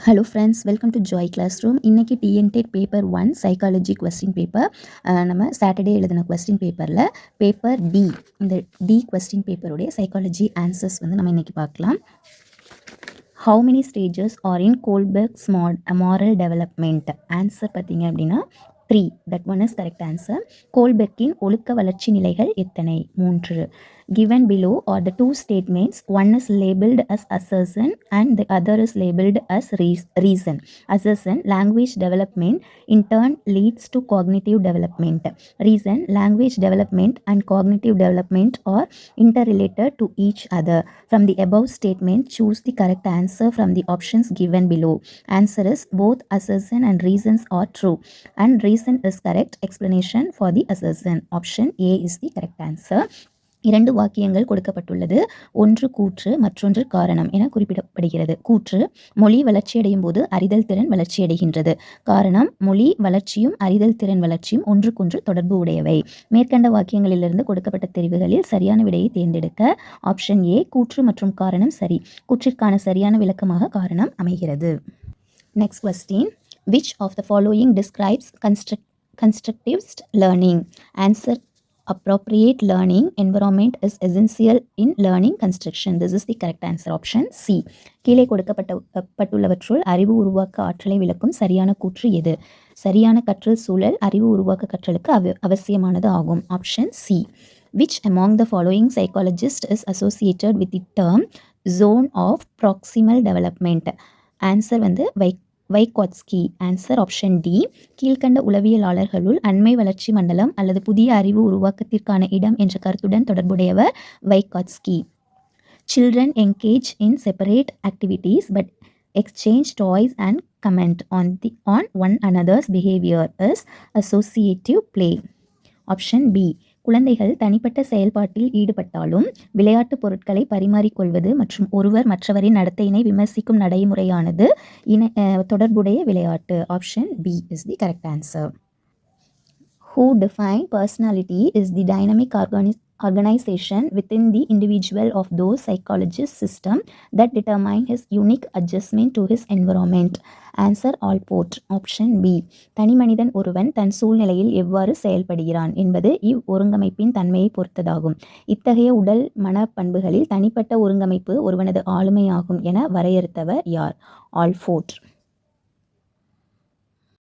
Hello friends, welcome to Joy class room TNTET paper 1 psychology question paper நம்ம Saturday எழுதின question பேப்பரில் paper D, இந்த D question பேப்பருடைய psychology answers வந்து நம்ம இன்றைக்கி பார்க்கலாம். How many stages are in Kohlberg's moral development? Answer பார்த்தீங்க அப்படின்னா 3. That one is correct answer. கோல்பெர்க்கின் ஒழுக்க வளர்ச்சி நிலைகள் எத்தனை? 3. Given below are the two statements. One is labeled as assertion and the other is labeled as reason. Assertion, language development in turn leads to cognitive development. Reason, language development and cognitive development are interrelated to each other. From the above statement, choose the correct answer from the options given below. Answer is both assertion and reasons are true, and reason is correct explanation for the assertion. Option A is the correct answer. 2 வாக்கியங்கள் கொடுக்கப்பட்டுள்ளது. ஒன்று கூற்று, மற்றொன்று காரணம் என குறிப்பிடப்படுகிறது. கூற்று, மொழி வளர்ச்சியடையும் போது அறிதல் திறன் வளர்ச்சியடைகின்றது. காரணம், மொழி வளர்ச்சியும் அறிதல் திறன் வளர்ச்சியும் ஒன்றுக்கொன்று தொடர்பு உடையவை. மேற்கண்ட வாக்கியங்களிலிருந்து கொடுக்கப்பட்ட தெரிவுகளில் சரியான விடையை தேர்ந்தெடுக்க. ஆப்ஷன் ஏ, கூற்று மற்றும் காரணம் சரி. கூற்றிற்கான சரியான விளக்கமாக காரணம் அமைகிறது. Next question, which of the following describes constructivist learning? Answer, appropriate learning environment is essential in learning construction. This is the correct answer. Option C. கீழே கொடுக்கப்பட்டுள்ளவற்றுள் அறிவு உருவாக்க ஆற்றலை விளக்கும் சரியான கூற்று எது? சரியான கற்றல் சூழல் அறிவு உருவாக்க கற்றலுக்கு அவசியமானது ஆகும். Option C. Which among the following psychologist is associated with the term zone of proximal development? Answer வந்து வைகாட்ஸ்கி. Answer option D. கீழ்கண்ட உளவியலாளர்களுள் அண்மை வளர்ச்சி மண்டலம் அல்லது புதிய அறிவு உருவாக்கத்திற்கான இடம் என்ற கருத்துடன் தொடர்புடையவர் வைகாட்ஸ்கி. Children engage in separate activities but exchange toys and comment on one another's behavior is associative play. Option B. குழந்தைகள் தனிப்பட்ட செயல்பாட்டில் ஈடுபட்டாலும் விளையாட்டுப் பொருட்களை பரிமாறிக்கொள்வது மற்றும் ஒருவர் மற்றவரின் நடத்தையினை விமர்சிக்கும் நடைமுறையானது தொடர்புடைய விளையாட்டு. Option B is the correct answer. Who define personality is the dynamic organization within the individual of those psychologist system that determine his unique adjustment to his environment. Answer, Allport. Option B. தனி மனிதன் ஒருவன் தன் சூழ்நிலையில் எவ்வாறு செயல்படுகிறான் என்பது ஒருங்கமைப்பின் தன்மையை பொறுத்ததாகும். இத்தகைய உடல் மன பண்புகளில் தனிப்பட்ட ஒருங்கமைப்பு ஒருவனது ஆளுமையாகும் என வரையறுத்தவர் யார்? ஆல்போர்ட்.